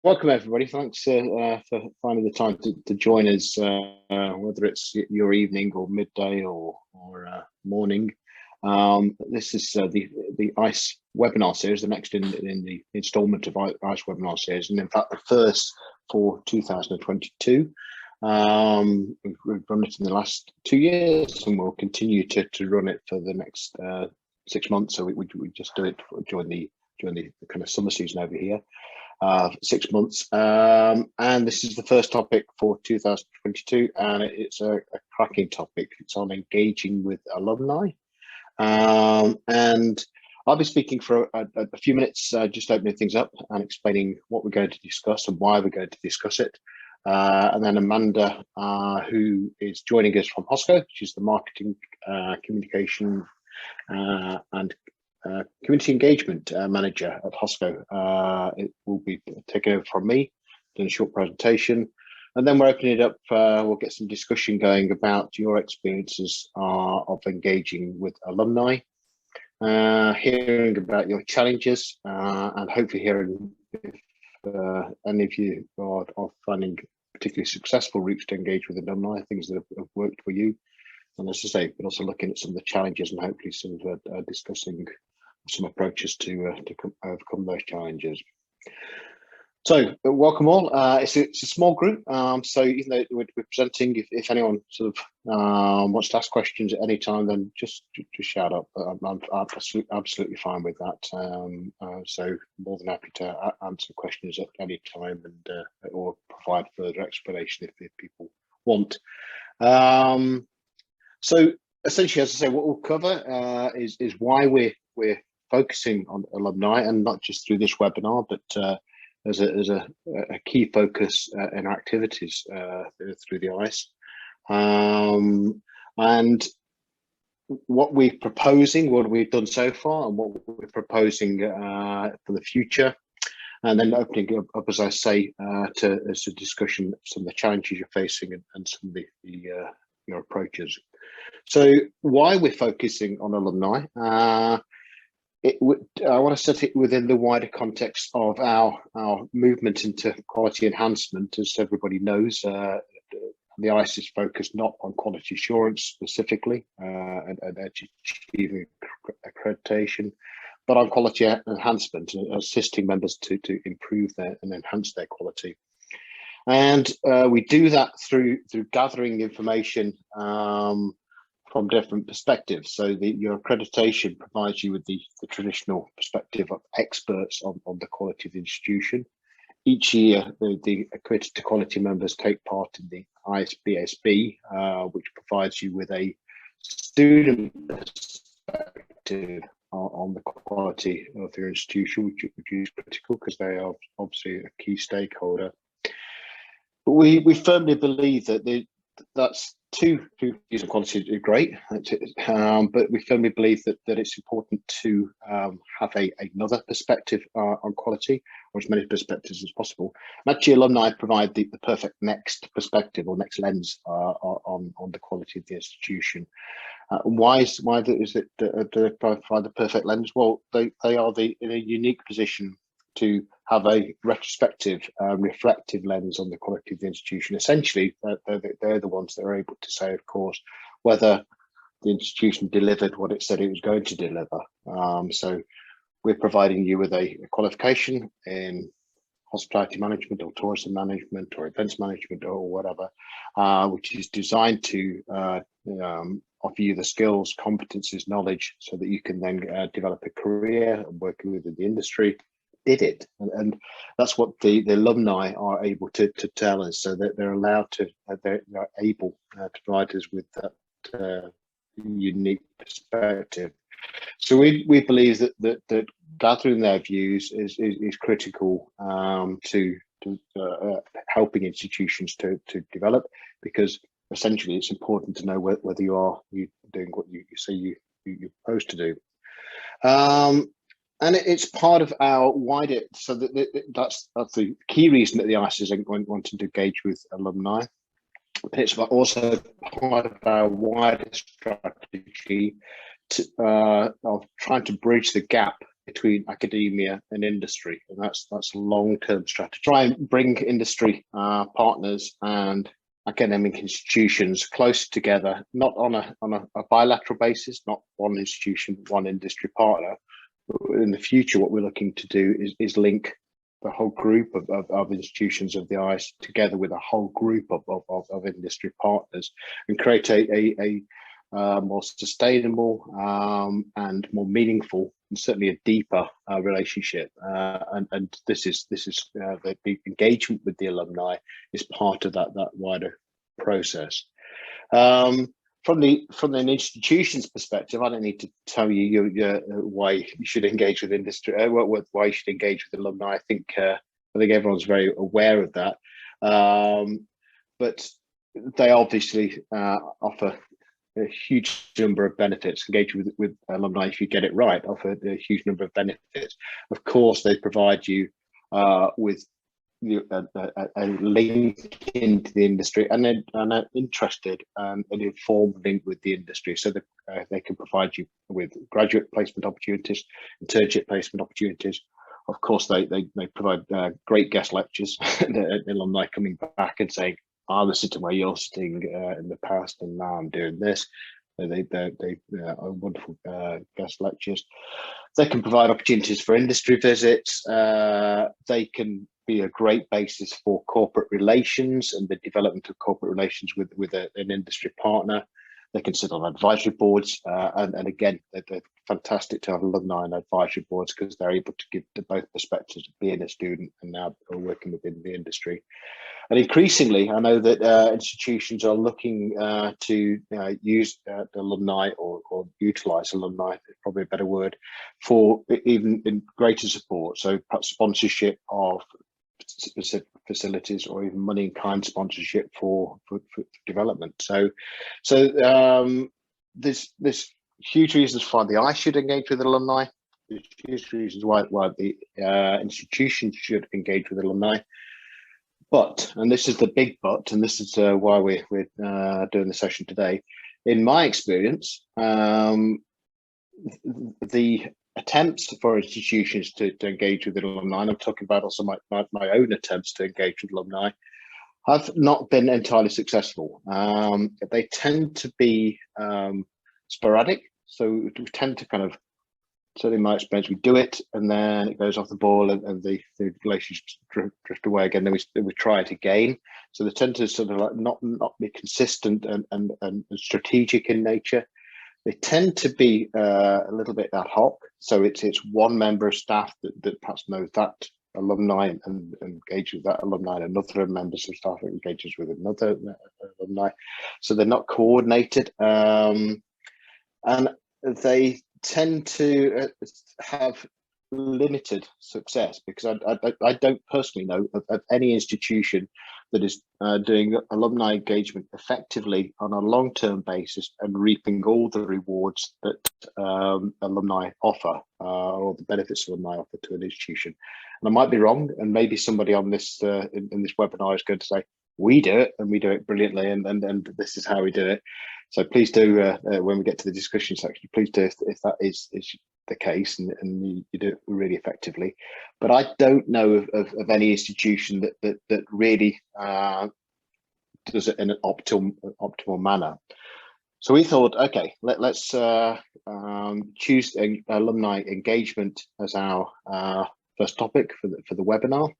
Welcome, everybody. Thanks for finding the time to join us, whether it's your evening or midday or morning. This is the ICE webinar series, the next in the instalment of ICE webinar series, and in fact the first for 2022. We've run it in the last 2 years, and we'll continue to run it for the next 6 months. So we just do it during the kind of summer season over here. 6 months, and this is the first topic for 2022, and it's a cracking topic. It's on engaging with alumni, and I'll be speaking for a few minutes, just opening things up and explaining what we're going to discuss and why we're going to discuss it. And then Amanda, who is joining us from HOSCO, she's the marketing, communication, and community engagement manager at HOSCO. It will be taken over from me, doing a short presentation, and then we're opening it up. We'll get some discussion going about your experiences of engaging with alumni, hearing about your challenges, and hopefully hearing if any of you are finding particularly successful routes to engage with alumni, things that have worked for you. And as I say, but also looking at some of the challenges and hopefully some discussing some approaches to overcome those challenges. So welcome all. It's a small group, so even though we're presenting, if anyone sort of wants to ask questions at any time, then just shout up. I'm absolutely fine with that. So more than happy to answer questions at any time and or provide further explanation if people want. So essentially, as I say, what we'll cover is why we're focusing on alumni, and not just through this webinar, but as a key focus in our activities through the ICE. And what we're proposing, what we've done so far, and what we're proposing for the future. And then opening up, as I say, as a discussion, some of the challenges you're facing and some of your approaches. So why we're focusing on alumni, I want to set it within the wider context of our movement into quality enhancement. As everybody knows, the ICE is focused not on quality assurance specifically and achieving accreditation, but on quality enhancement, assisting members to improve and enhance their quality. And we do that through gathering information from different perspectives. So your accreditation provides you with the traditional perspective of experts on the quality of the institution. Each year, the accredited to quality members take part in the ISBSB, which provides you with a student perspective on the quality of your institution, which is critical because they are obviously a key stakeholder. But we firmly believe that that's two views of quality are great, but we firmly believe that it's important to have another perspective on quality, or as many perspectives as possible. And actually, alumni provide the perfect next perspective or next lens on the quality of the institution. Why is it that they provide the perfect lens? Well, they are in a unique position to have a retrospective, reflective lens on the quality of the institution. Essentially, they're the ones that are able to say, of course, whether the institution delivered what it said it was going to deliver. So we're providing you with a qualification in hospitality management or tourism management or events management or whatever, which is designed to offer you the skills, competencies, knowledge, so that you can then develop a career and work within the industry. Did it, and that's what the alumni are able to tell us, so that they're allowed to, they're able to provide us with that unique perspective. So we believe that gathering their views is critical to helping institutions to develop, because essentially it's important to know whether you're doing what you say you're supposed to do. And it's part of our wider, so that's the key reason that the ICE is wanting to engage with alumni. But it's also part of our wider strategy of trying to bridge the gap between academia and industry, and that's a long-term strategy. Try and bring industry partners and academic institutions close together, not on a bilateral basis, not one institution, one industry partner. In the future, what we're looking to do is link the whole group of institutions of the ICE together with a whole group of industry partners, and create a more sustainable and more meaningful, and certainly a deeper relationship. And this is the engagement with the alumni is part of that wider process. From an institution's perspective, I don't need to tell you why you should engage with industry, why you should engage with alumni. I think everyone's very aware of that. But they obviously offer a huge number of benefits. Engaging with alumni, if you get it right, offer a huge number of benefits. Of course, they provide you with a link into the industry, and an interested and informed link with the industry, so that they can provide you with graduate placement opportunities, internship placement opportunities. Of course, they provide great guest lectures. The alumni coming back and saying, I was sitting where you're sitting in the past, and now I'm doing this. They are wonderful guest lectures. They can provide opportunities for industry visits. They can be a great basis for corporate relations and the development of corporate relations with an industry partner. They can sit on advisory boards, and again, they're fantastic to have alumni on advisory boards, because they're able to give the both perspectives of being a student and now working within the industry. And increasingly, I know that institutions are looking to use the alumni or utilize alumni, is probably a better word, for even in greater support. So perhaps sponsorship of specific facilities, or even money in kind sponsorship for development. So there's huge reasons why the ICE should engage with alumni. There's huge reasons why the institutions should engage with alumni. But, and this is the big but, and this is why we're doing the session today, in my experience, the attempts for institutions to engage with alumni, and I'm talking about also my own attempts to engage with alumni, have not been entirely successful. They tend to be sporadic, so we tend to kind of, certainly in my experience, we do it and then it goes off the ball, and the relationships drift away again. Then we try it again. So they tend to sort of like not be consistent and strategic in nature. They tend to be a little bit ad hoc. So it's one member of staff that perhaps knows that alumni and engages with that alumni, and another members of staff engages with another alumni. So they're not coordinated, and they tend to have limited success, because I don't personally know of any institution that is doing alumni engagement effectively on a long-term basis and reaping all the rewards that alumni offer, or the benefits alumni offer to an institution. And I might be wrong, and maybe somebody on this in this webinar is going to say, we do it, and we do it brilliantly, and this is how we do it. So please do, when we get to the discussion section, please do if that is the case, and you do it really effectively. But I don't know of any institution that really does it in an optimal manner. So we thought, okay, let's choose alumni engagement as our first topic for the webinar.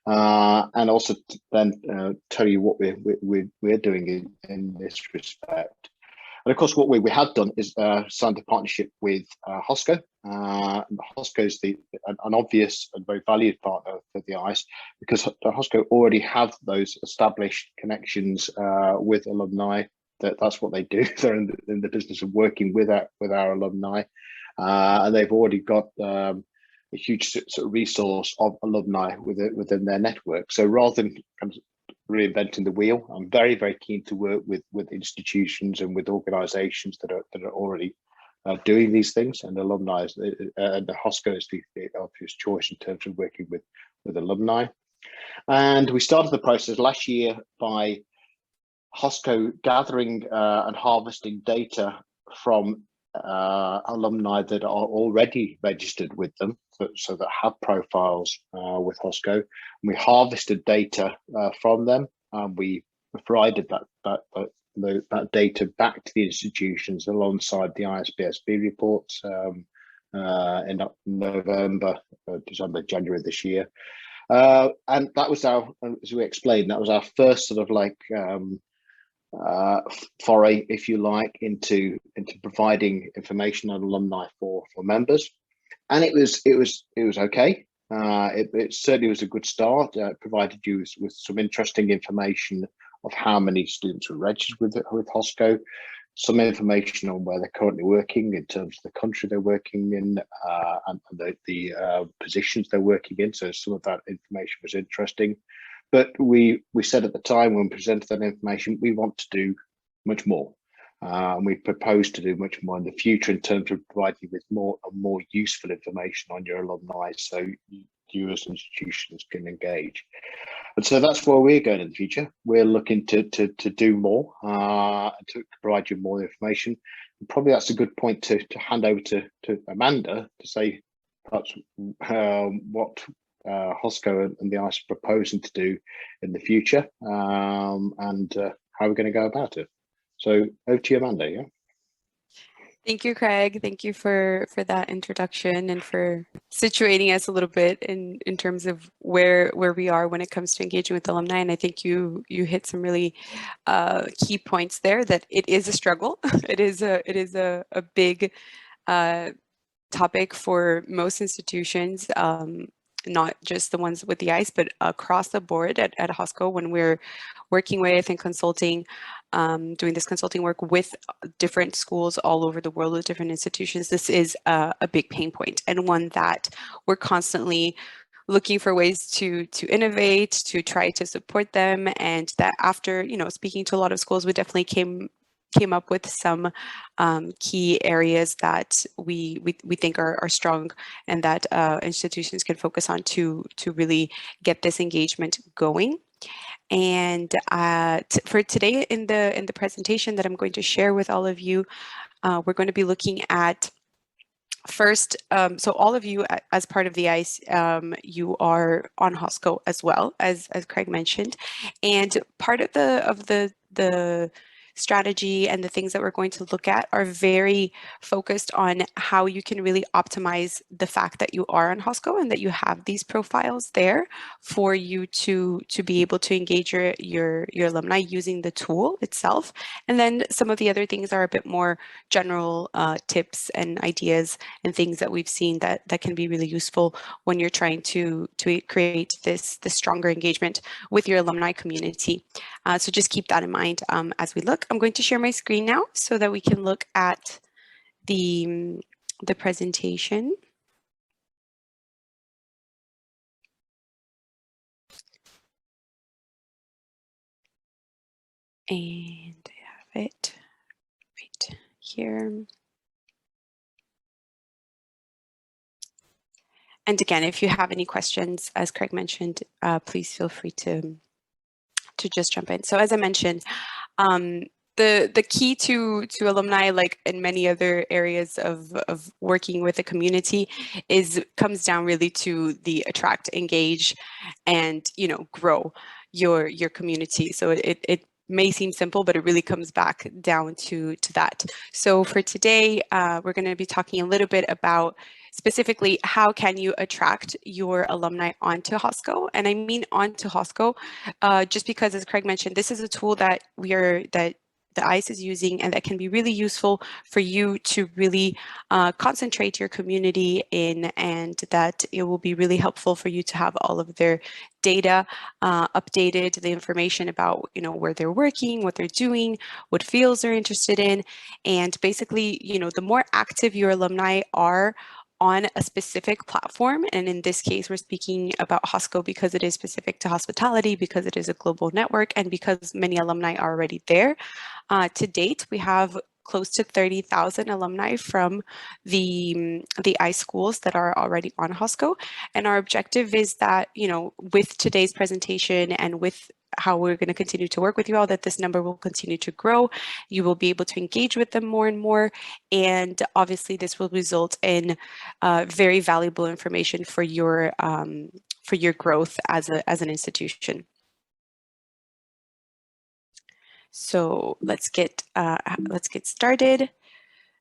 And also then tell you what we're doing in this respect. And of course, what we have done is signed a partnership with HOSCO. HOSCO is an obvious and very valued partner for the ICE, because HOSCO already have those established connections with alumni. That's what they do. They're in the business of working with our alumni, and they've already got a huge sort of resource of alumni within their network. So rather than kind of reinventing the wheel, I'm very, very keen to work with institutions and with organisations that are already doing these things, and alumni and the HOSCO is the obvious choice in terms of working with alumni. And we started the process last year by HOSCO gathering and harvesting data from alumni that are already registered with them, so that have profiles with HOSCO. We harvested data from them, and we provided that data back to the institutions alongside the ISBSB reports in November, December, January this year. And that was our, as we explained, that was our first sort of like foray, if you like, into providing information on alumni for members, and it was okay. It certainly was a good start. Provided you with some interesting information of how many students were registered with HOSCO, some information on where they're currently working in terms of the country they're working in, and the positions they're working in. So some of that information was interesting. But we said at the time when we presented that information, we want to do much more. And we propose to do much more in the future in terms of providing you with more useful information on your alumni, so you as institutions can engage. And so that's where we're going in the future. We're looking to do more, to provide you more information. And probably that's a good point to hand over to Amanda to say perhaps what HOSCO and the ICE are proposing to do in the future, and how we're going to go about it. So over to you, Amanda. Yeah. Thank you, Craig. Thank you for that introduction and for situating us a little bit in terms of where we are when it comes to engaging with alumni. And I think you hit some really key points there, that it is a struggle. It is a big topic for most institutions, not just the ones with the ICE, but across the board at HOSCO, when we're working with and consulting, doing this consulting work with different schools all over the world, with different institutions. This is a big pain point, and one that we're constantly looking for ways to innovate, to try to support them. And that after, speaking to a lot of schools, we definitely came up with some key areas that we think are strong, and that institutions can focus on to really get this engagement going. And for today in the presentation that I'm going to share with all of you, we're going to be looking at first, so all of you as part of the ICE, you are on HOSCO as well, as Craig mentioned, and part of the strategy and the things that we're going to look at are very focused on how you can really optimize the fact that you are on HOSCO and that you have these profiles there for you to be able to engage your alumni using the tool itself. And then some of the other things are a bit more general tips and ideas and things that we've seen that can be really useful when you're trying to create this stronger engagement with your alumni community. So just keep that in mind as we look. I'm going to share my screen now so that we can look at the presentation. And I have it right here. And again, if you have any questions, as Craig mentioned, please feel free to just jump in. So as I mentioned, the key to alumni, like in many other areas of working with a community, comes down really to the attract, engage, and grow your community. So it may seem simple, but it really comes back down to that. So for today, we're going to be talking a little bit about specifically how can you attract your alumni onto HOSCO. And I mean onto HOSCO just because, as Craig mentioned, this is a tool that the ICE is using, and that can be really useful for you to really concentrate your community in, and that it will be really helpful for you to have all of their data updated, the information about where they're working, what they're doing, what fields they're interested in. And basically, the more active your alumni are on a specific platform, and in this case, we're speaking about HOSCO because it is specific to hospitality, because it is a global network, and because many alumni are already there. To date, we have close to 30,000 alumni from the ICE schools that are already on HOSCO. And our objective is that, with today's presentation and with how we're going to continue to work with you all, that this number will continue to grow. You will be able to engage with them more and more. And obviously this will result in very valuable information for your growth as an institution. So let's get started.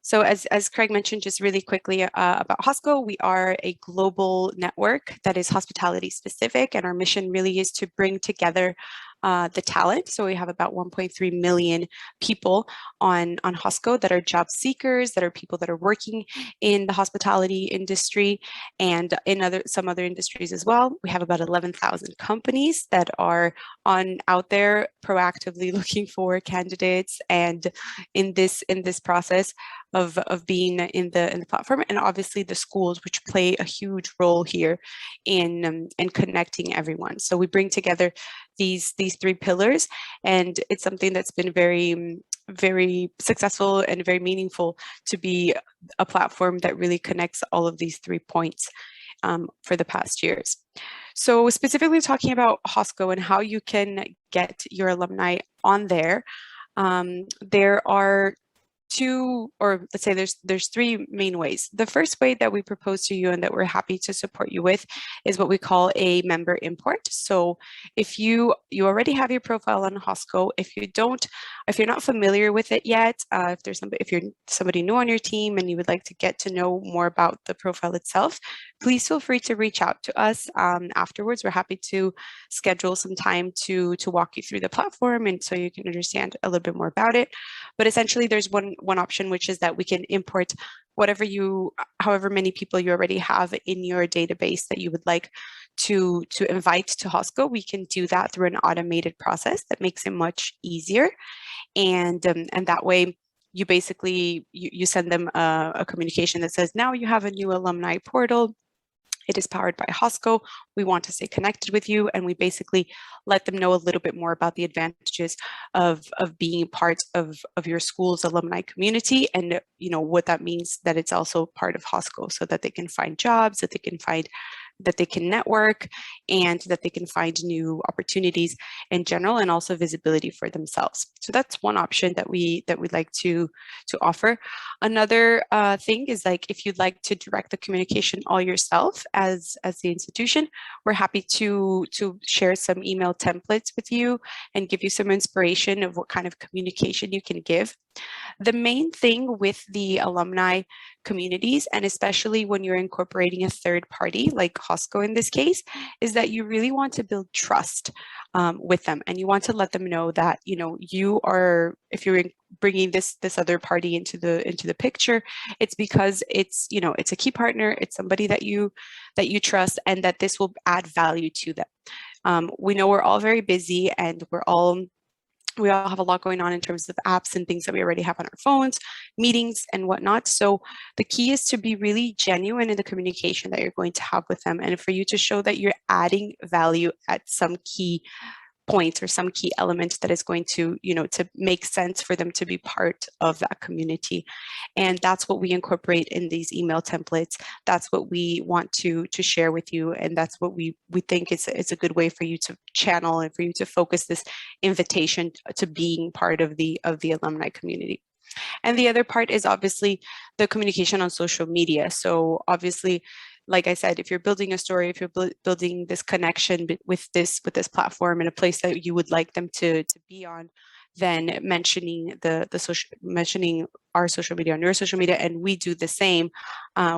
So as Craig mentioned, just really quickly about HOSCO, we are a global network that is hospitality specific, and our mission really is to bring together the talent. So we have about 1.3 million people on HOSCO that are job seekers, that are people that are working in the hospitality industry and in some other industries as well. We have about 11,000 companies that are out there proactively looking for candidates, and in this process of being in the platform, and obviously the schools, which play a huge role here in connecting everyone. So we bring together these three pillars, and it's something that's been very successful and very meaningful to be a platform that really connects all of these 3 points for the past years. So specifically talking about HOSCO and how you can get your alumni on there, there are there's 3 main ways. The first way that we propose to you and that we're happy to support you with is what we call a member import. So if you already have your profile on HOSCO, if you're not familiar with it yet, if you're somebody new on your team and you would like to get to know more about the profile itself, please feel free to reach out to us afterwards. We're happy to schedule some time to walk you through the platform and so you can understand a little bit more about it. But essentially there's one option, which is that we can import however many people you already have in your database that you would like to invite to HOSCO. We can do that through an automated process that makes it much easier. And that way you basically, you send them a communication that says, now you have a new alumni portal. It is powered by HOSCO. We want to stay connected with you, and we basically let them know a little bit more about the advantages of being part of your school's alumni community, and what that means, that it's also part of HOSCO, so that they can find jobs, that they can network, and that they can find new opportunities in general, and also visibility for themselves. So that's one option that we'd like to offer. Another thing is, like, if you'd like to direct the communication all yourself as the institution, we're happy to share some email templates with you and give you some inspiration of what kind of communication you can give. The main thing with the alumni communities, and especially when you're incorporating a third party like HOSCO in this case, is that you really want to build trust with them, and you want to let them know that if you're bringing this other party into the picture, it's because it's a key partner, it's somebody that you trust, and that this will add value to them. We know we're all very busy, and we all have a lot going on in terms of apps and things that we already have on our phones, meetings and whatnot. So the key is to be really genuine in the communication that you're going to have with them, and for you to show that you're adding value at some key points or some key elements that is going to, to make sense for them to be part of that community. And that's what we incorporate in these email templates. That's what we want to share with you. And that's what we think is a good way for you to channel and for you to focus this invitation to being part of the alumni community. And the other part is obviously the communication on social media. So obviously, like I said, if you're building a story, if you're building this connection with this platform in a place that you would like them to be on, then mentioning our social media on your social media, and we do the same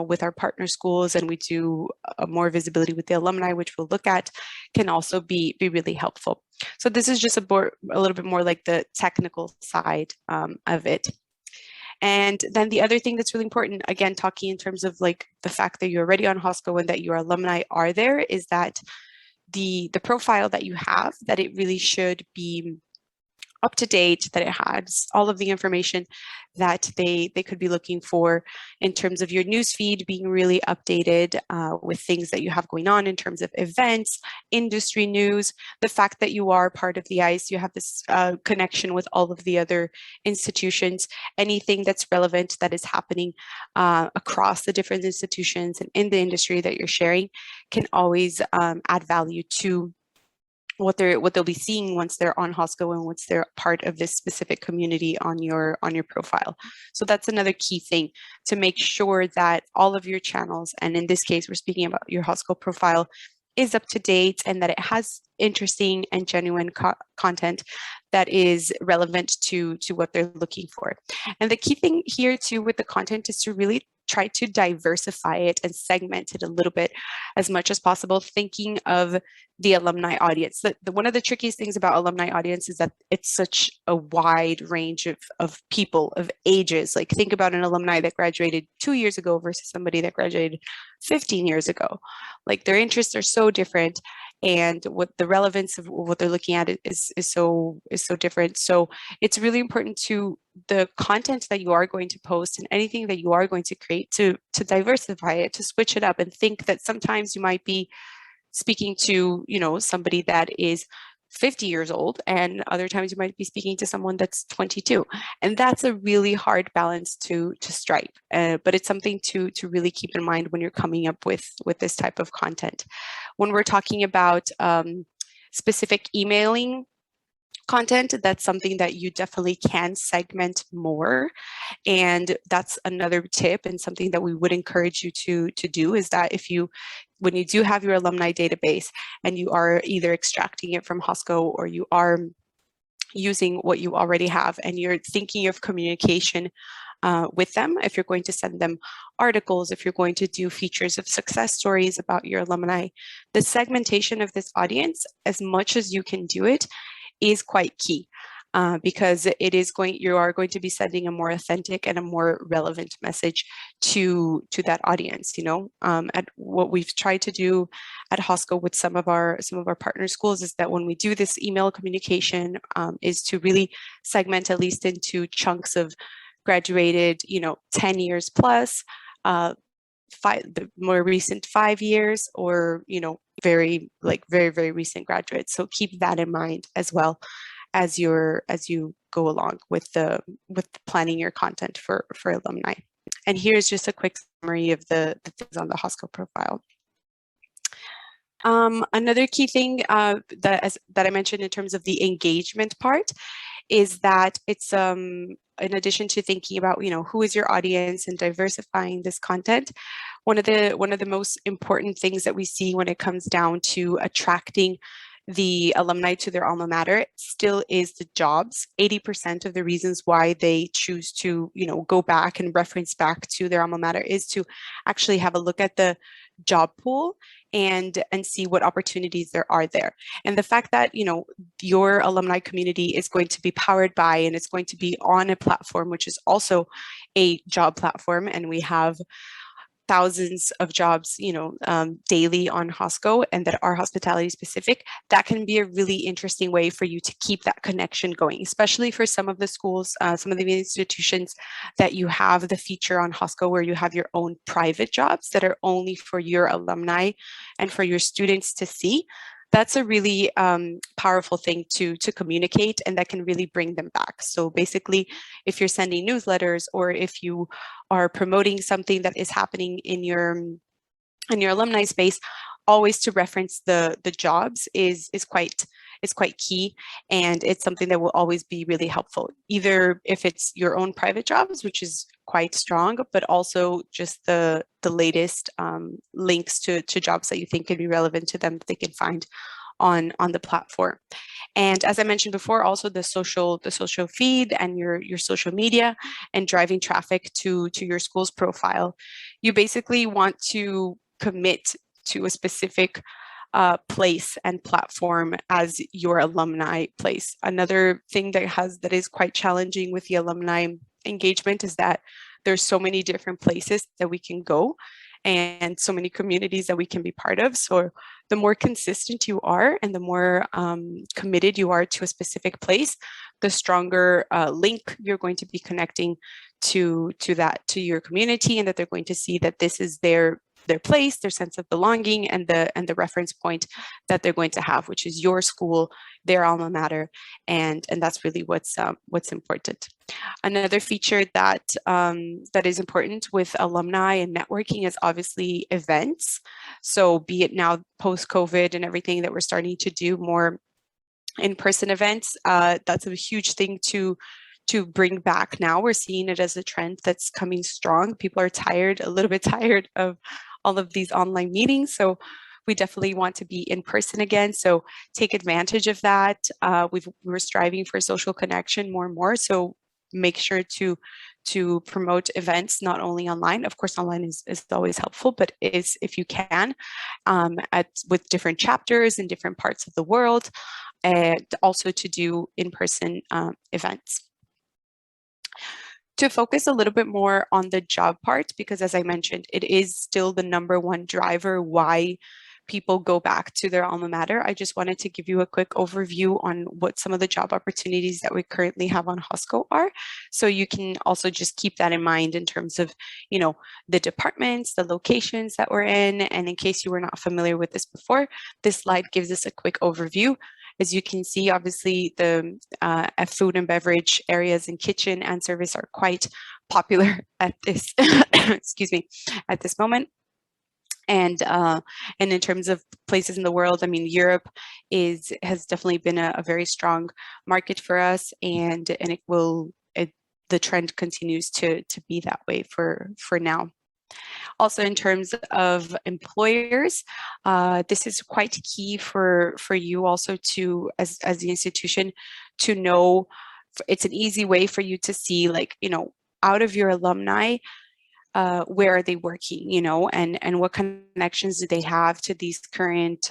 with our partner schools, and we do more visibility with the alumni, which we'll look at, can also be really helpful. So this is just a little bit more like the technical side of it. And then the other thing that's really important, again, talking in terms of like the fact that you're already on HOSCO and that your alumni are there, is that the profile that you have, that it really should be up to date, that it has all of the information that they could be looking for in terms of your newsfeed being really updated with things that you have going on in terms of events, industry news, the fact that you are part of the ICE, you have this connection with all of the other institutions, anything that's relevant that is happening across the different institutions and in the industry that you're sharing can always add value to what they'll be seeing once they're on Hosco and once they're part of this specific community on your profile. So that's another key thing, to make sure that all of your channels, and in this case we're speaking about your Hosco profile, is up to date and that it has interesting and genuine content that is relevant to what they're looking for. And the key thing here too with the content is to really try to diversify it and segment it a little bit as much as possible, thinking of the alumni audience. One of the trickiest things about alumni audience is that it's such a wide range of people, of ages. Like think about an alumni that graduated 2 years ago versus somebody that graduated 15 years ago. Like their interests are so different, and what the relevance of what they're looking at is so different. So it's really important to the content that you are going to post and anything that you are going to create to diversify it, to switch it up, and think that sometimes you might be speaking to, you know, somebody that is 50 years old, and other times you might be speaking to someone that's 22, and that's a really hard balance to strike. But it's something to really keep in mind when you're coming up with this type of content. When we're talking about specific emailing content, that's something that you definitely can segment more. And that's another tip, and something that we would encourage you to do, is that when you do have your alumni database and you are either extracting it from Hosco or you are using what you already have and you're thinking of communication with them, if you're going to send them articles, if you're going to do features of success stories about your alumni, the segmentation of this audience, as much as you can do it, is quite key. Because you are going to be sending a more authentic and a more relevant message to that audience. You know, at what we've tried to do at Hosco with some of our partner schools is that when we do this email communication, is to really segment at least into chunks of graduated, 10 years plus, the more recent 5 years, or very very recent graduates. So keep that in mind as well as you go along with planning your content for alumni. And here's just a quick summary of the things on the Hosco profile. Another key thing that I mentioned in terms of the engagement part is that it's in addition to thinking about who is your audience and diversifying this content, one of the most important things that we see when it comes down to attracting the alumni to their alma mater still is the jobs. 80% of the reasons why they choose to go back and reference back to their alma mater is to actually have a look at the job pool and see what opportunities there are there. And the fact that your alumni community is going to be powered by, and it's going to be on a platform which is also a job platform, and we have thousands of jobs, daily on Hosco, and that are hospitality specific, that can be a really interesting way for you to keep that connection going, especially for some of the schools, some of the institutions that you have the feature on Hosco where you have your own private jobs that are only for your alumni and for your students to see. That's a really powerful thing to communicate, and that can really bring them back. So basically, if you're sending newsletters or if you are promoting something that is happening in your alumni space, always to reference the jobs is quite key, and it's something that will always be really helpful, either if it's your own private jobs, which is quite strong, but also just the latest links to jobs that you think can be relevant to them that they can find on the platform. And as I mentioned before, also the social feed and your social media and driving traffic to your school's profile. You basically want to commit to a specific place and platform as your alumni place. Another thing that is quite challenging with the alumni engagement is that there's so many different places that we can go and so many communities that we can be part of. So the more consistent you are and the more committed you are to a specific place, the stronger link you're going to be connecting to your community, and that they're going to see that this is their place, their sense of belonging, and the reference point that they're going to have, which is your school, their alma mater, and that's really what's important. Another feature that is important with alumni and networking is obviously events. So be it now post-COVID and everything that we're starting to do more in-person events. That's a huge thing to bring back now. We're seeing it as a trend that's coming strong. People are tired, a little bit tired of all of these online meetings. So we definitely want to be in person again. So take advantage of that. We're striving for social connection more and more. So make sure to promote events not only online. Of course, online is always helpful, but is if you can, with different chapters in different parts of the world, and also to do in-person events. To focus a little bit more on the job part, because as I mentioned, it is still the #1 driver why people go back to their alma mater. I just wanted to give you a quick overview on what some of the job opportunities that we currently have on HOSCO are. So you can also just keep that in mind in terms of, you know, the departments, the locations that we're in. And in case you were not familiar with this before, this slide gives us a quick overview. As you can see, obviously the food and beverage areas and kitchen and service are quite popular at this, excuse me, at this moment. And in terms of places in the world, I mean, Europe has definitely been a very strong market for us, and the trend continues to be that way for now. Also, in terms of employers, this is quite key for you also to, as the institution, to know. It's an easy way for you to see, like, you know, out of your alumni, where are they working, you know, and what connections do they have to these current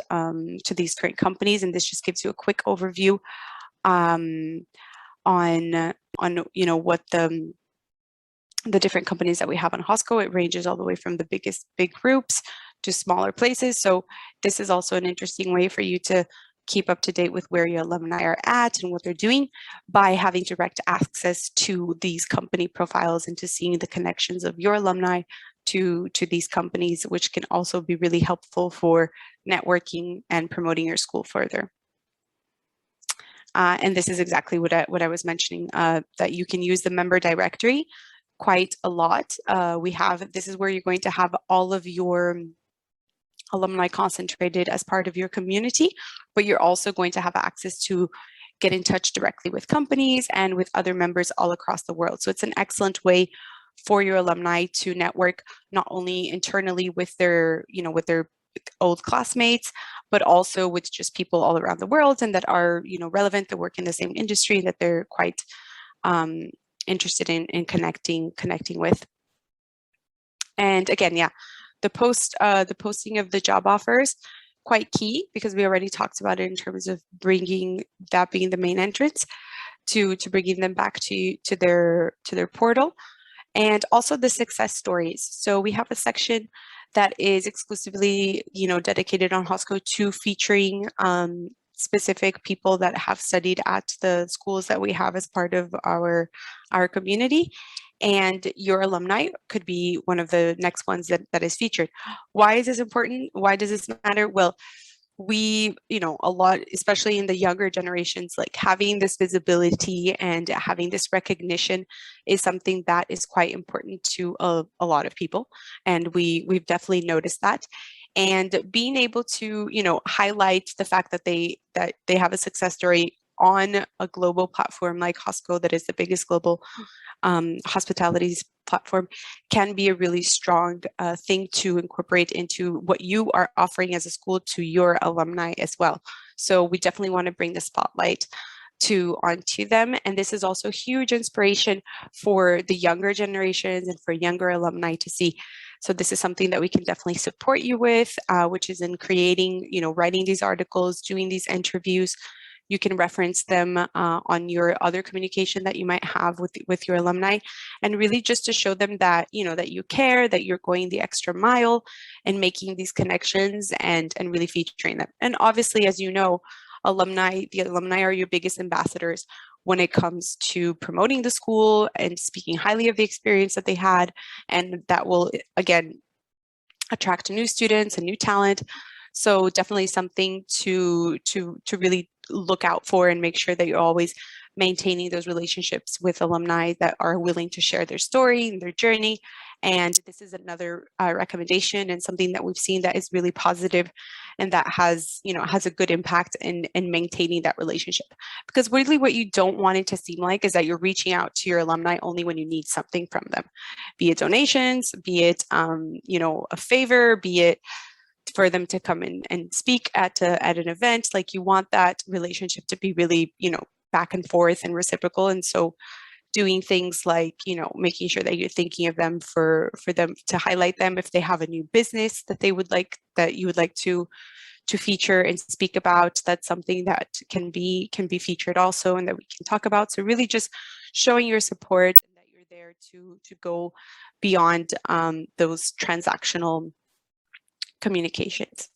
companies. And this just gives you a quick overview on you know what the different companies that we have on HOSCO. It ranges all the way from the big groups to smaller places. So this is also an interesting way for you to keep up to date with where your alumni are at and what they're doing by having direct access to these company profiles and to seeing the connections of your alumni to these companies, which can also be really helpful for networking and promoting your school further. And this is exactly what I was mentioning, that you can use the member directory quite a lot. This is where you're going to have all of your alumni concentrated as part of your community, but you're also going to have access to get in touch directly with companies and with other members all across the world. So it's an excellent way for your alumni to network not only internally with their old classmates, but also with just people all around the world and that are, you know, relevant, that work in the same industry, that they're quite interested in connecting with. And again, yeah, the posting of the job offers, quite key, because we already talked about it in terms of bringing that being the main entrance to bringing them back to their portal. And also the success stories. So we have a section that is exclusively, you know, dedicated on HOSCO to featuring specific people that have studied at the schools that we have as part of our community. And your alumni could be one of the next ones that is featured. Why is this important? Why does this matter? Well, we, you know, a lot, especially in the younger generations, like having this visibility and having this recognition is something that is quite important to a lot of people. And we've definitely noticed that. And being able to, you know, highlight the fact that they have a success story on a global platform like HOSCO, that is the biggest global hospitalities platform, can be a really strong thing to incorporate into what you are offering as a school to your alumni as well. So we definitely want to bring the spotlight onto them. And this is also huge inspiration for the younger generations and for younger alumni to see. So this is something that we can definitely support you with, which is in creating, you know, writing these articles, doing these interviews. You can reference them on your other communication that you might have with your alumni, and really just to show them that, you know, that you care, that you're going the extra mile and making these connections and really featuring them. And obviously, as you know, the alumni are your biggest ambassadors when it comes to promoting the school and speaking highly of the experience that they had, and that will again attract new students and new talent. So definitely something to really look out for and make sure that you're always maintaining those relationships with alumni that are willing to share their story and their journey And this is another recommendation and something that we've seen that is really positive and that has, has a good impact in maintaining that relationship. Because really what you don't want it to seem like is that you're reaching out to your alumni only when you need something from them, be it donations, be it, a favor, be it for them to come in and speak at an event. Like, you want that relationship to be really, back and forth and reciprocal. And so doing things like, making sure that you're thinking of them for them to highlight them if they have a new business that you would like to feature and speak about. That's something that can be featured also and that we can talk about. So really just showing your support and that you're there to go beyond those transactional communications.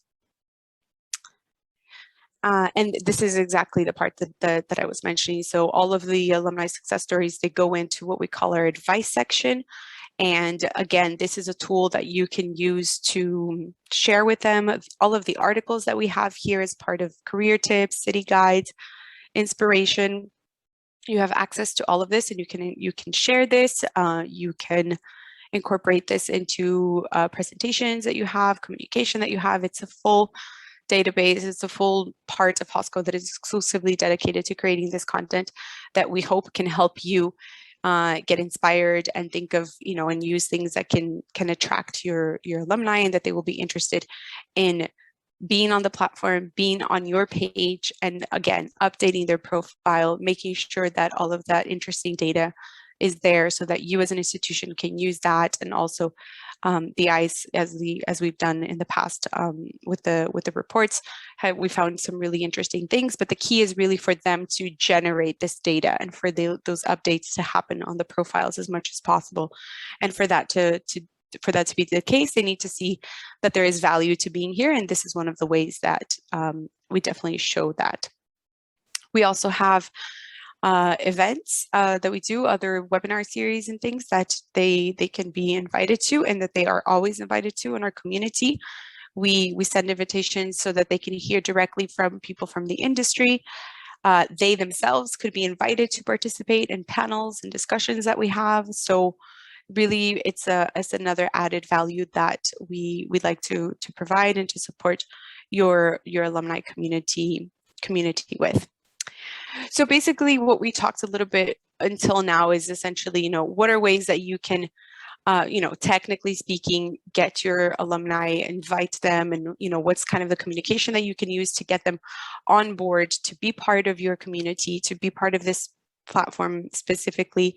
And this is exactly the part that I was mentioning. So all of the alumni success stories, they go into what we call our advice section. And again, this is a tool that you can use to share with them all of the articles that we have here as part of career tips, city guides, inspiration. You have access to all of this, and you can share this. You can incorporate this into presentations that you have, communication that you have. It's a full database. It's a full part of HOSCO that is exclusively dedicated to creating this content that we hope can help you get inspired and think of, and use things that can attract your alumni and that they will be interested in being on the platform, being on your page, and again, updating their profile, making sure that all of that interesting data is there so that you as an institution can use that. And also the ICE, as we've done in the past with the reports, we found some really interesting things, but the key is really for them to generate this data and for those updates to happen on the profiles as much as possible. And for that to be the case, they need to see that there is value to being here. And this is one of the ways that we definitely show that. We also have events that we do, other webinar series and things that they can be invited to and that they are always invited to in our community. We send invitations so that they can hear directly from people from the industry. They themselves could be invited to participate in panels and discussions that we have. So really, it's another added value that we'd like to provide and to support your alumni community with. So basically, what we talked a little bit until now is essentially, what are ways that you can, technically speaking, get your alumni, invite them, and, what's kind of the communication that you can use to get them on board, to be part of your community, to be part of this platform specifically.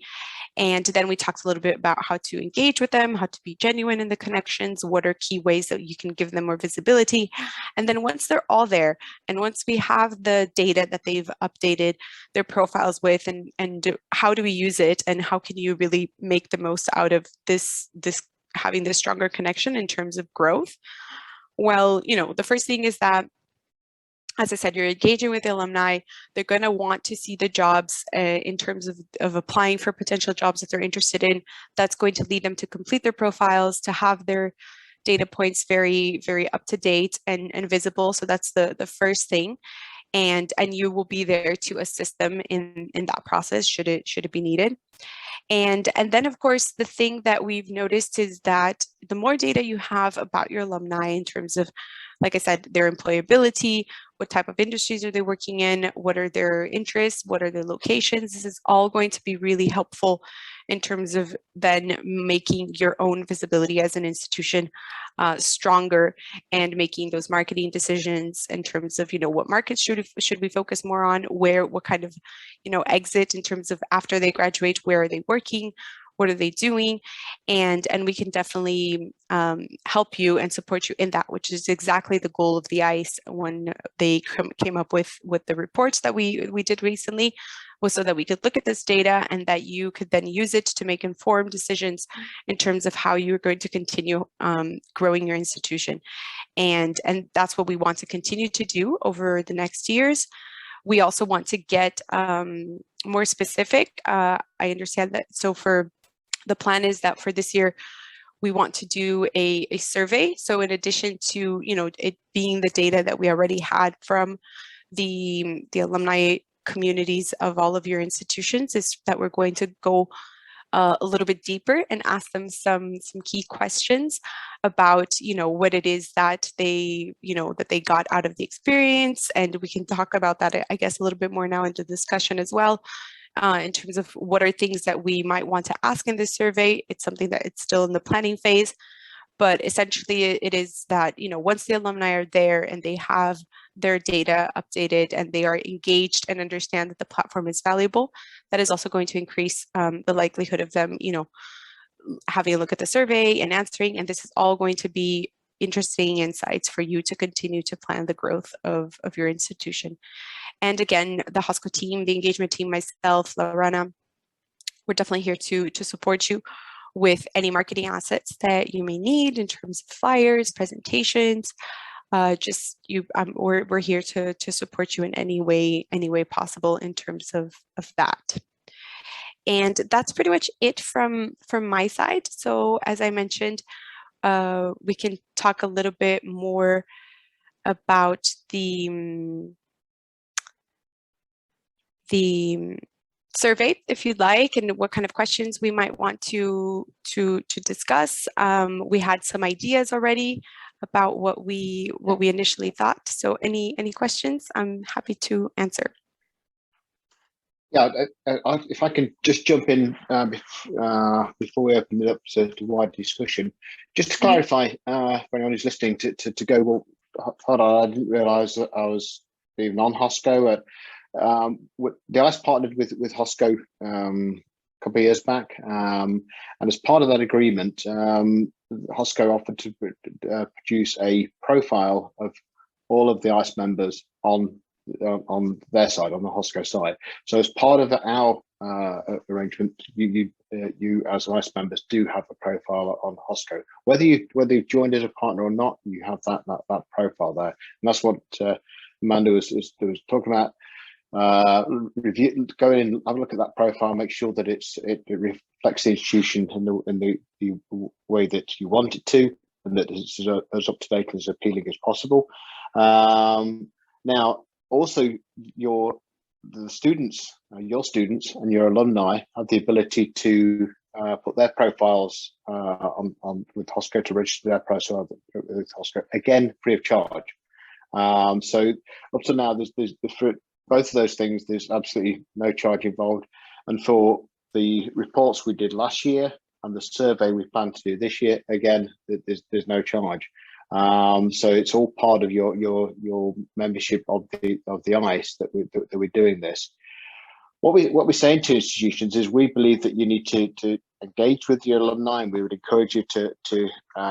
And then we talked a little bit about how to engage with them, how to be genuine in the connections, what are key ways that you can give them more visibility. And then once they're all there, and once we have the data that they've updated their profiles with, and how do we use it, and how can you really make the most out of this having this stronger connection in terms of growth? Well, the first thing is that, as I said, you're engaging with the alumni. They're going to want to see the jobs in terms of applying for potential jobs that they're interested in. That's going to lead them to complete their profiles, to have their data points very, very up to date and visible. So that's the first thing. And you will be there to assist them in that process should it be needed. And then, of course, the thing that we've noticed is that the more data you have about your alumni in terms of, like I said, their employability, what type of industries are they working in, what are their interests, what are their locations, this is all going to be really helpful in terms of then making your own visibility as an institution stronger and making those marketing decisions in terms of, what markets should we focus more on, what kind of, exit in terms of after they graduate, where are they working, what are they doing, and we can definitely help you and support you in that, which is exactly the goal of the ICE when they came up with the reports that we did recently, was so that we could look at this data and that you could then use it to make informed decisions in terms of how you're going to continue growing your institution. And that's what we want to continue to do over the next years. We also want to get more specific. I understand that. So the plan is that for this year, we want to do a survey. So in addition to, it being the data that we already had from the alumni communities of all of your institutions, is that we're going to go a little bit deeper and ask them some key questions about, what it is that they, that they got out of the experience. And we can talk about that, I guess, a little bit more now into discussion as well. In terms of what are things that we might want to ask in this survey. It's something that it's still in the planning phase, but essentially it is that, once the alumni are there and they have their data updated and they are engaged and understand that the platform is valuable, that is also going to increase the likelihood of them, having a look at the survey and answering. And this is all going to be interesting insights for you to continue to plan the growth of your institution. And again, the HOSCO team, the engagement team, myself, Lorana, we're definitely here to support you with any marketing assets that you may need in terms of flyers, presentations. We're here to support you in any way possible in terms of that. And that's pretty much it from my side. So as I mentioned, we can talk a little bit more about the survey, if you'd like, and what kind of questions we might want to discuss. We had some ideas already about what we initially thought. So any questions, I'm happy to answer. Yeah, if I can just jump in before we open it up to wider discussion, just to clarify for anyone who's listening to go, well, hold on, I didn't realise that I was even on HOSCO. The ICE partnered with HOSCO a couple of years back, and as part of that agreement, HOSCO offered to produce a profile of all of the ICE members on their side, on the HOSCO side. So as part of our arrangement, you as ICE members do have a profile on HOSCO. Whether you've joined as a partner or not, you have that profile there, and that's what Amanda was talking about. Go in, have a look at that profile, make sure that it reflects the institution in the way that you want it to, and that it's as up to date and as appealing as possible. Now, also the students, your students and your alumni have the ability to put their profiles on with HOSCO, to register their profile with HOSCO, again free of charge. So up to now, there's for both of those things, there's absolutely no charge involved. And for the reports we did last year and the survey we plan to do this year, again, there's no charge. So it's all part of your membership of the ICE that we're doing this. What we're saying to institutions is we believe that you need to engage with your alumni, and we would encourage you to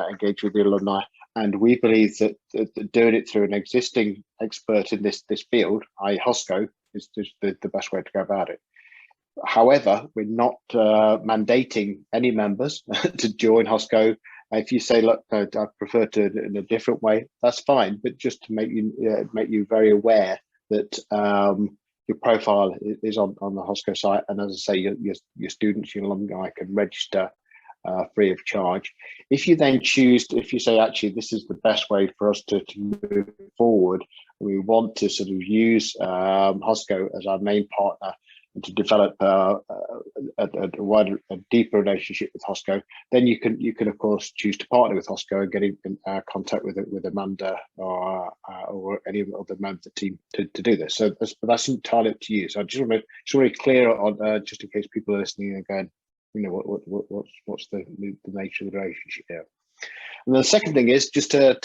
engage with your alumni. And we believe that doing it through an existing expert in this field, i.e. HOSCO, is the best way to go about it. However, we're not mandating any members to join HOSCO. If you say, look, I prefer to in a different way, that's fine. But just to make you very aware that your profile is on the HOSCO site, and as I say, your students, your alumni can register free of charge. If you then choose, if you say, actually, this is the best way for us to move forward, we want to sort of use HOSCO as our main partner and to develop a deeper relationship with HOSCO, then you can of course choose to partner with HOSCO and get in contact with Amanda or any of the other members of the team to do this. So that's entirely up to you. So I just want to be clear on just in case people are listening and going, you know, what's the nature of the relationship here. And the second thing is just to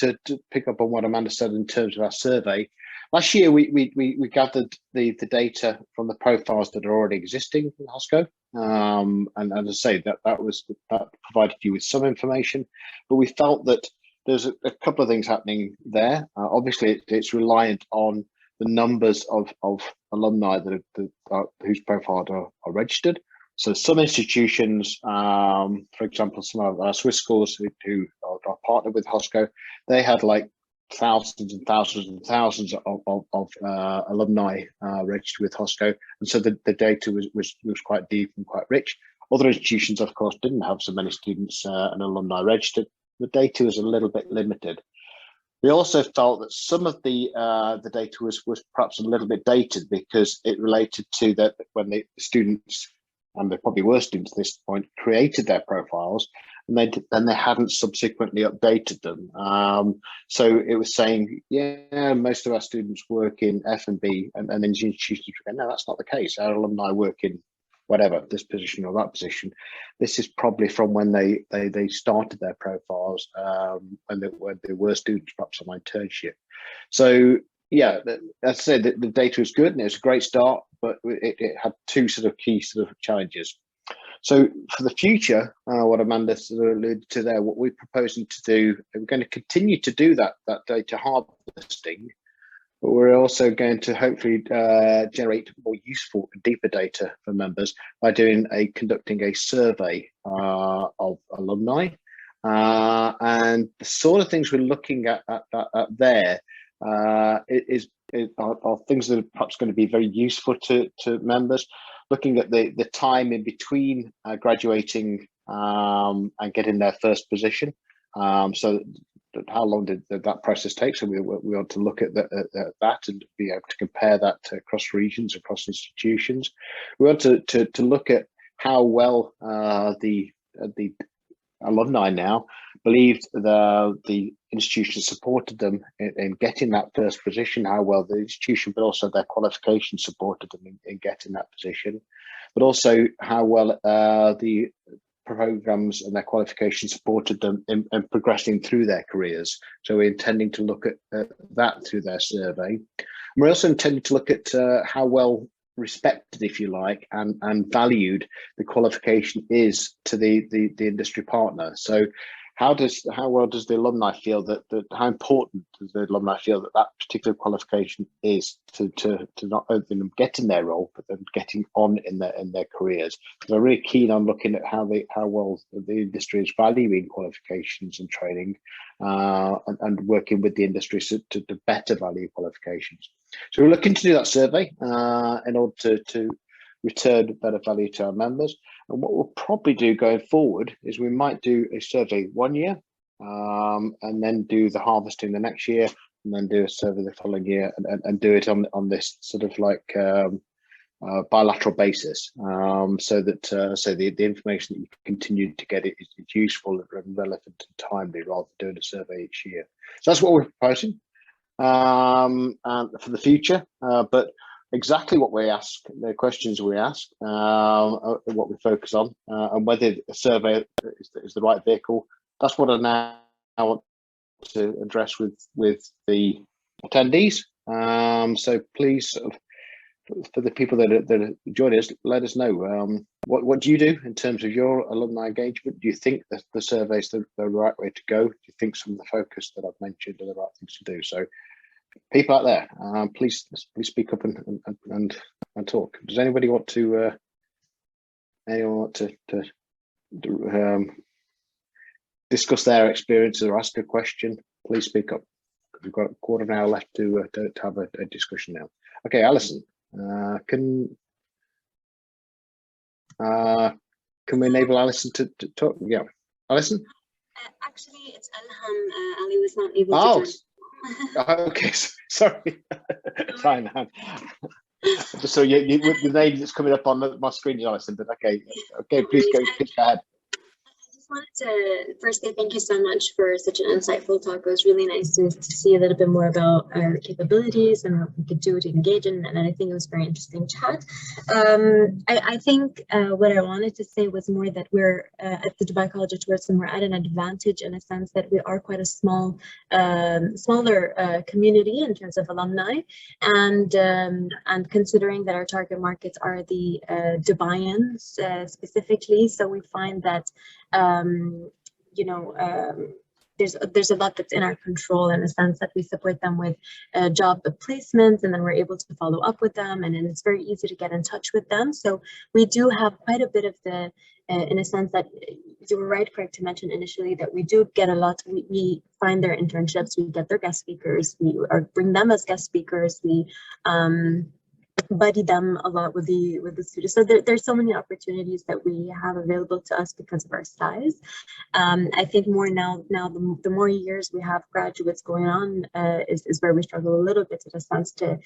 pick up on what Amanda said in terms of our survey. Last year, we gathered the data from the profiles that are already existing in HOSCO, and as I say, that provided you with some information, but we felt that there's a couple of things happening there. Obviously, it's reliant on the numbers of alumni whose profiles are registered. So some institutions, for example, some of our Swiss schools who are partnered with HOSCO, they had like thousands and thousands and thousands of alumni registered with HOSCO, and so the data was quite deep and quite rich. Other institutions, of course, didn't have so many students and alumni registered. The data was a little bit limited. We also felt that some of the data was perhaps a little bit dated because it related to that when the students and they probably were students at this point, created their profiles, and they hadn't subsequently updated them. So it was saying, yeah, most of our students work in F&B, and then institutions go, no, that's not the case. Our alumni work in whatever, this position or that position. This is probably from when they started their profiles, when they were students, perhaps on internship. So yeah, as I said, the data was good and it was a great start, but it had two sort of key sort of challenges. So for the future, what Amanda sort of alluded to there, what we're proposing to do, we're going to continue to do that data harvesting, but we're also going to hopefully generate more useful and deeper data for members by conducting a survey of alumni, and the sort of things we're looking at there are things that are perhaps going to be very useful to members, looking at the time in between graduating and getting their first position. So how long did that process take? So we want to look at that and be able to compare that across regions, across institutions. We want to look at how well the alumni now believed the institution supported them in getting that first position, how well the institution, but also their qualification supported them in getting that position, but also how well the programs and their qualification supported them in progressing through their careers. So we're intending to look at that through their survey. And we're also intending to look at how well respected, if you like, and valued the qualification is to the industry partner. So how well does the alumni feel how important does the alumni feel that particular qualification is to not only them getting their role, but then getting on in their careers? So they're really keen on looking at how well the industry is valuing qualifications and training, and working with the industry to better value qualifications. So we're looking to do that survey in order to return better value to our members. And what we'll probably do going forward is we might do a survey 1 year, and then do the harvesting the next year, and then do a survey the following year, and do it on this sort of like bilateral basis, so that the information that you continue to get is useful and relevant and timely, rather than doing a survey each year. So that's what we're proposing and for the future, but exactly what we ask, the questions we ask, what we focus on, and whether a survey is the right vehicle. That's what I now want to address with the attendees. So please, for the people that are joining us, let us know what do you do in terms of your alumni engagement. Do you think that the survey is the right way to go? Do you think some of the focus that I've mentioned are the right things to do? So people out there, please speak up and talk. Does anybody want to discuss their experiences or ask a question? Please speak up. We've got a quarter of an hour left to have a discussion now. Okay, Alison, can we enable Alison to talk? Yeah, Alison. Actually, it's Alham. Ali was not able to join. Okay, sorry. Fine. Just so you the name that's coming up on my screen is Alison, but okay, please go ahead. I just wanted to first say thank you so much for such an insightful talk. It was really nice to see a little bit more about our capabilities and what we could do to engage in, and I think it was a very interesting chat. I think what I wanted to say was more that we're at the Dubai College of Tourism, we're at an advantage in a sense that we are quite a smaller community in terms of alumni, and considering that our target markets are the Dubaians specifically, so we find that there's a lot that's in our control, in the sense that we support them with job placements, and then we're able to follow up with them, and then it's very easy to get in touch with them. So we do have quite a bit of the, in a sense that you were correct to mention initially that we do get a lot. We find their internships, we get their guest speakers, we bring them as guest speakers, we buddy them a lot with the students. So there's so many opportunities that we have available to us because of our size. I think more now the more years we have graduates going on is where we struggle a little bit, in a sense, to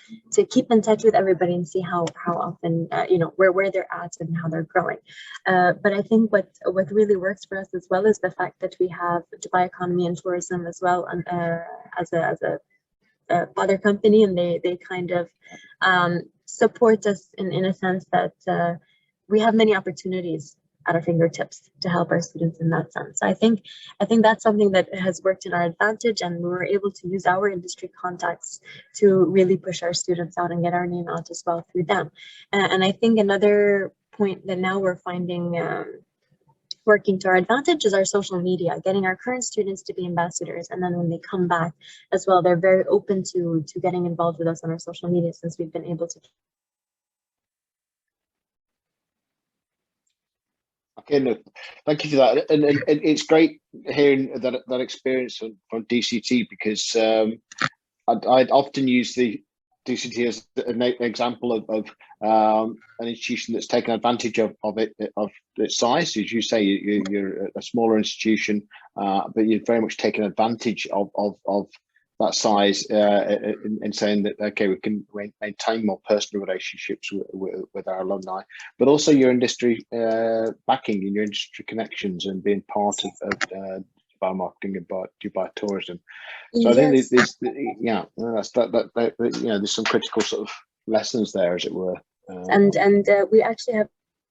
keep in touch with everybody and see how often you know, where they're at and how they're growing. But I think what really works for us as well is the fact that we have Dubai Economy and Tourism as well, and as a father company, and they kind of support us in a sense that we have many opportunities at our fingertips to help our students in that sense. So I think that's something that has worked in our advantage, and we were able to use our industry contacts to really push our students out and get our name out as well through them. And I think another point that now we're finding working to our advantage is our social media, getting our current students to be ambassadors, and then when they come back as well, they're very open to getting involved with us on our social media, since we've been able to. Okay, no, thank you for that, and it's great hearing that experience from DCT, because I'd often use the DCT as an example of an institution that's taken advantage of its size. As you say, you're a smaller institution, but you've very much taken advantage of that size in saying that, okay, we can maintain more personal relationships with our alumni, but also your industry backing and your industry connections and being part of Dubai marketing and Dubai tourism. So I think there's yeah, that's that you know, there's some critical sort of lessons there, as it were. And we actually have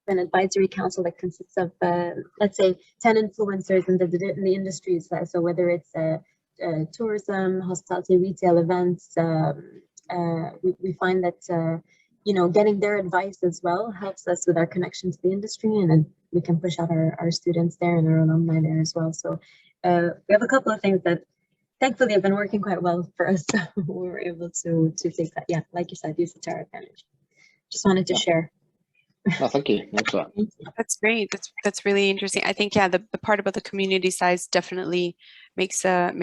an advisory council that consists of let's say 10 influencers in the industries. So whether it's tourism, hospitality, retail, events, we find that you know, getting their advice as well helps us with our connection to the industry, and then we can push out our students there and our alumni there as well. So we have a couple of things that thankfully have been working quite well for us. So we were able to take that, yeah, like you said, use it to our advantage. Just wanted to share. Oh, thank you. Excellent. That's great. That's really interesting. I think, yeah, the part about the community size definitely makes a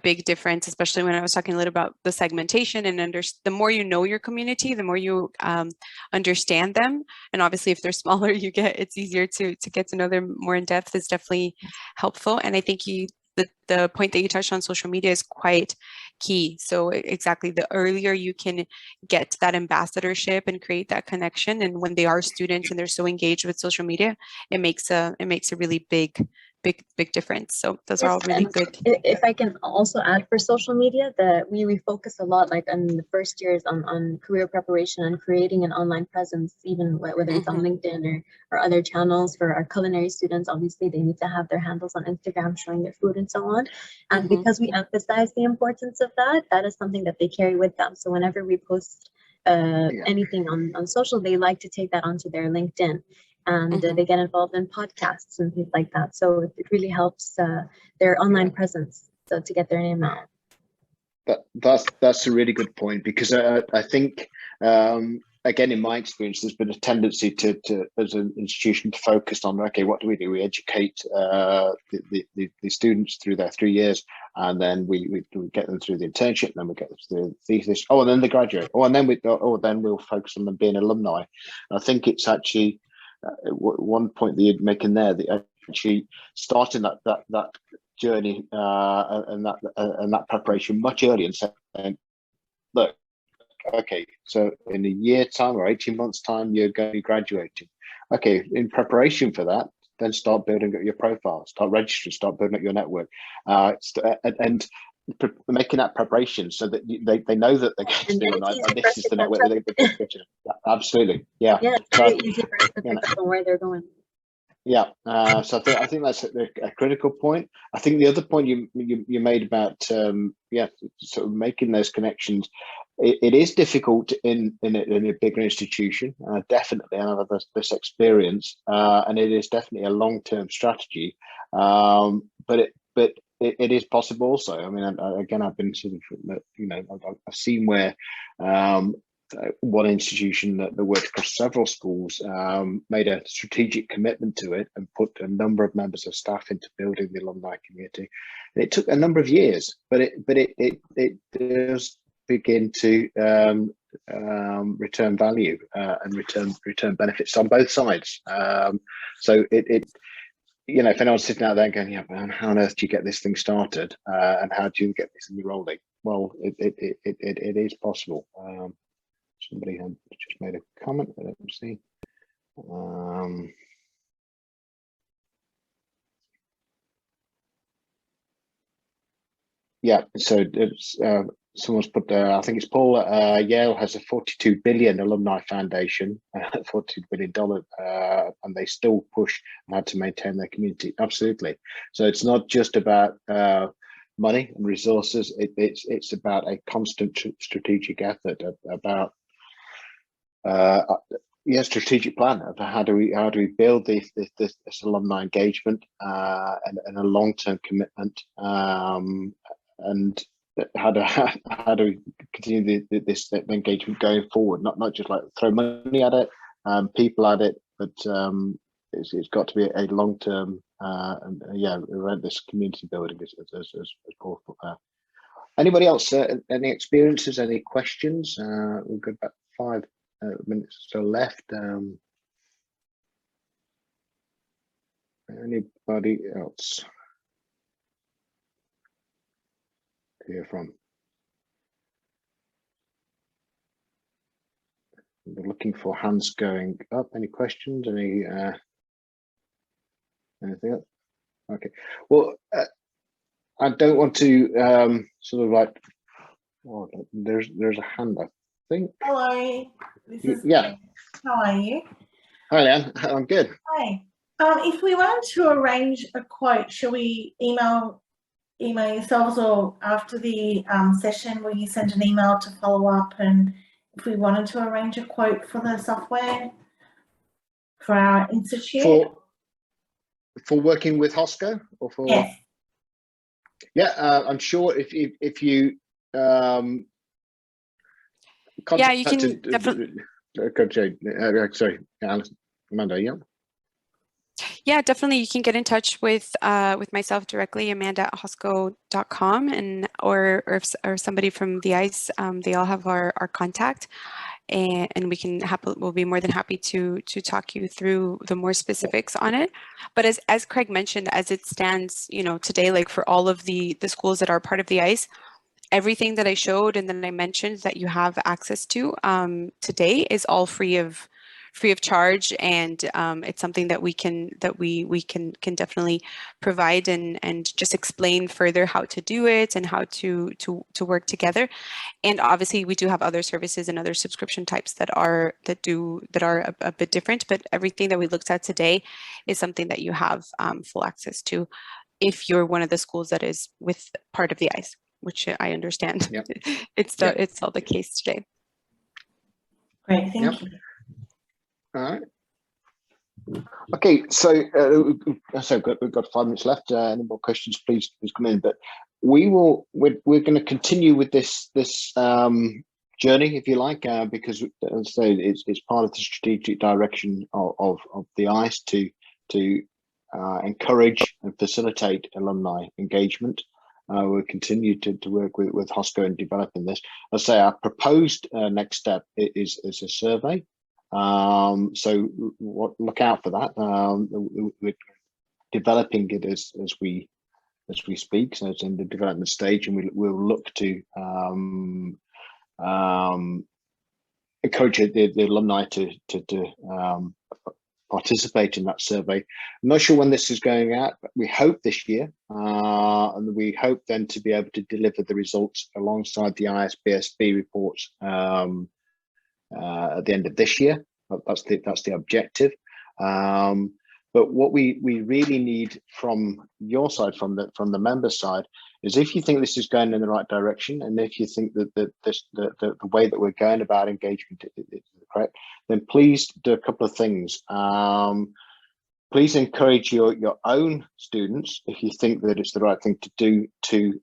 big difference, especially when I was talking a little about the segmentation, and the more you know your community, the more you understand them. And obviously, if they're smaller, it's easier to get to know them more in depth. Is definitely helpful. And I think the point that you touched on, social media, is quite key. So exactly, the earlier you can get that ambassadorship and create that connection, and when they are students and they're so engaged with social media, it makes a really big difference. So those are all really good. If I can also add, for social media, that we focus a lot, like in the first years, on career preparation and creating an online presence, even whether it's on LinkedIn or other channels. For our culinary students, obviously they need to have their handles on Instagram showing their food and so on. And because we emphasize the importance of that is something that they carry with them. So whenever we post anything on social, they like to take that onto their LinkedIn. And they get involved in podcasts and things like that. So it really helps their online presence, so to get their name out. That's a really good point, because I think again, in my experience, there's been a tendency to as an institution to focus on, okay, what do? We educate the students through their 3 years, and then we get them through the internship, and then we get them through the thesis. Oh, and then they graduate. Oh, and then we'll focus on them being alumni. And I think it's actually one point that you're making there, that actually starting that journey and that preparation much earlier, and saying, look, okay, so in a year time or 18 months time, you're going to be graduating. Okay, in preparation for that, then start building up your profile, start registering, start building up your network, and making that preparation so that they know that they're going to do, and this is the network that they're going to go. Absolutely, yeah. Yeah, it's very easy for us to pick up on where they're going. Yeah, so I think that's a critical point. I think the other point you made about sort of making those connections, it is difficult in a bigger institution, definitely. I have this experience, and it is definitely a long-term strategy, but it is possible also. I mean, again, I've been sort of, I've seen where one institution that worked across several schools made a strategic commitment to it and put a number of members of staff into building the alumni community. And it took a number of years, but it does begin to return value and return benefits on both sides. So you know, if anyone's sitting out there going, yeah, man, how on earth do you get this thing started, and how do you get this thing rolling? Well, it is possible. Somebody had just made a comment. Let me see. Yeah, so it's someone's put there, I think it's Paul, Yale has a 42 billion alumni foundation, $42 billion, and they still push how to maintain their community. Absolutely. So it's not just about money and resources. It's about a constant strategic effort about strategic plan of how do we build this alumni engagement and a long-term commitment, and how do we continue this engagement going forward? Not just like throw money at it, people at it, but it's got to be a long-term and around this community building as Paul put there. Anybody else? Any experiences? Any questions? We've got about 5 minutes still left. Anybody else to hear from? We're looking for hands going up. Any questions? Any anything else? Okay. Well, I don't want to sort of like. Oh, there's a hand, I think. Hello. Yeah. How are you? Hi, Leanne. I'm good. Hi. If we wanted to arrange a quote, shall we email yourselves, or after the session will you send an email to follow up? And if we wanted to arrange a quote for the software for our institute? For working with HOSCO or for? Yes. Yeah, I'm sure if you yeah, you can definitely. Sorry, Alice, Amanda. Yeah. Yeah, definitely. You can get in touch with myself directly, amanda@hosco.com, and or somebody from the ICE. They all have our contact, and we'll be more than happy to talk you through the more specifics on it. But as Craig mentioned, as it stands, you know, today, like for all of the schools that are part of the ICE, everything that I showed and then I mentioned that you have access to today is all free of charge, and it's something that we can definitely provide and just explain further how to do it and how to work together. And obviously we do have other services and other subscription types that are a bit different, but everything that we looked at today is something that you have full access to if you're one of the schools that is with part of the ICE, which I understand. Yep. It's all the case today. Great, thank you. All right. Okay, so we've got 5 minutes left. Any more questions, please come in. But we're going to continue with this journey, if you like, because as I say, it's part of the strategic direction of the ICE to encourage and facilitate alumni engagement. We'll continue to work with HOSCO in developing this. As I say, our proposed next step is a survey. So look out for that. We're developing it as we speak, so it's in the development stage, and we'll look to encourage the alumni to participate in that survey. I'm not sure when this is going out, but we hope this year, and we hope then to be able to deliver the results alongside the ISBSB reports at the end of this year. That's the objective. But what we really need from your side, from the member side, is if you think this is going in the right direction, and if you think that the way that we're going about engagement is correct, then please do a couple of things. Please encourage your own students, if you think that it's the right thing to do, to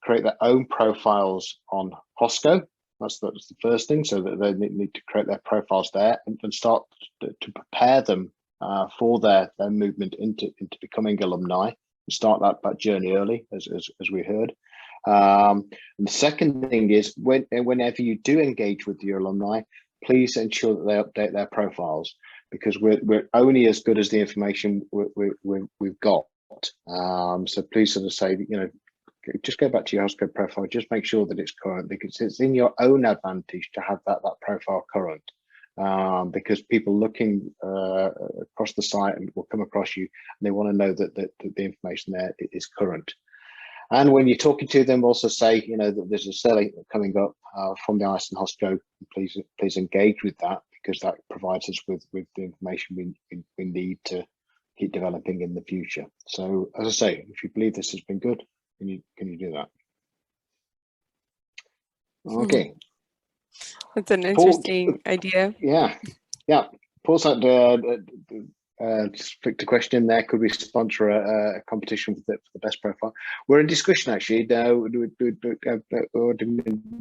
create their own profiles on HOSCO. That's the first thing, so that they need to create their profiles there and start to prepare them for their movement into becoming alumni, and start that journey early, as we heard. And the second thing is whenever you do engage with your alumni, please ensure that they update their profiles, because we're only as good as the information we've got. So please sort of say, just go back to your HOSCO profile, just make sure that it's current, because it's in your own advantage to have that profile current. Because people looking across the site and will come across you, and they want to know that the information there is current. And when you're talking to them, also say, that there's a survey coming up from the ICE and HOSCO. Please engage with that, because that provides us with the information we need to keep developing in the future. So, as I say, if you believe this has been good, can you do that? Okay. That's an interesting idea. Yeah. Paul's had just picked a question there. Could we sponsor a competition for the best profile? We're in discussion actually. We're in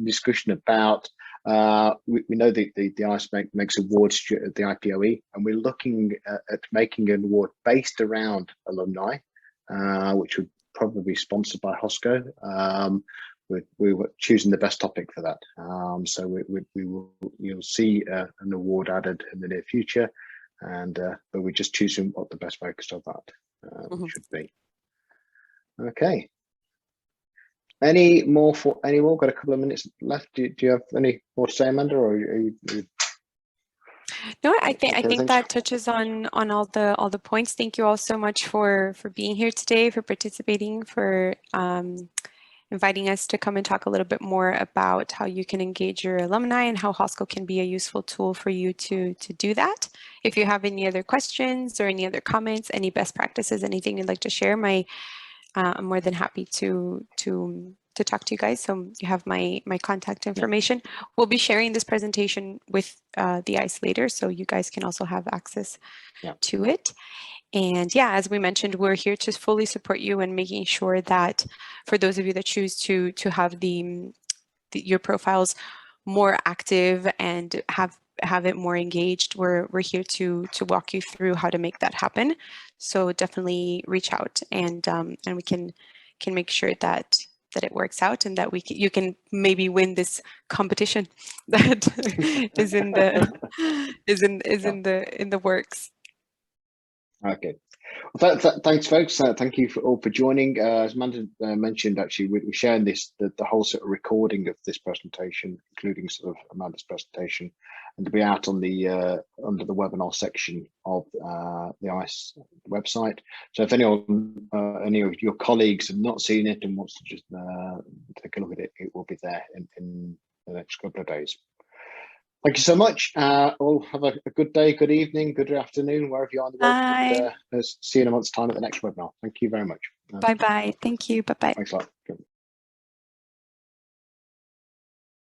discussion about. We know the ICE makes awards at the IPOE, and we're looking at making an award based around alumni, which would probably be sponsored by HOSCO. We were choosing the best topic for that. So you'll see an award added in the near future, and but we're just choosing what the best focus of that should be. Okay. Any more? Got a couple of minutes left. Do you have any more to say, Amanda, or are you? No, I think that touches on all the points. Thank you all so much for being here today, for participating, for inviting us to come and talk a little bit more about how you can engage your alumni and how HOSCO can be a useful tool for you to do that. If you have any other questions or any other comments, any best practices, anything you'd like to share, I'm more than happy to talk to you guys. So you have my contact information. We'll be sharing this presentation with the ICE later, so you guys can also have access to it. And yeah, as we mentioned, we're here to fully support you in making sure that for those of you that choose to have your profiles more active and have it more engaged, we're here to walk you through how to make that happen. So definitely reach out, and we can make sure that it works out, and that you can maybe win this competition that is in the works. Okay. Well, thanks, folks. Thank you all for joining. As Amanda mentioned, actually, we're sharing the whole sort of recording of this presentation, including sort of Amanda's presentation, and to be out on the under the webinar section of the ICE website. So if any of your colleagues have not seen it and wants to just take a look at it, it will be there in the next couple of days. Thank you so much. All have a good day, good evening, good afternoon, wherever you are in the world. Bye. And, see you in a month's time at the next webinar. Thank you very much. Bye-bye. Thank you. Bye-bye. Thanks a lot.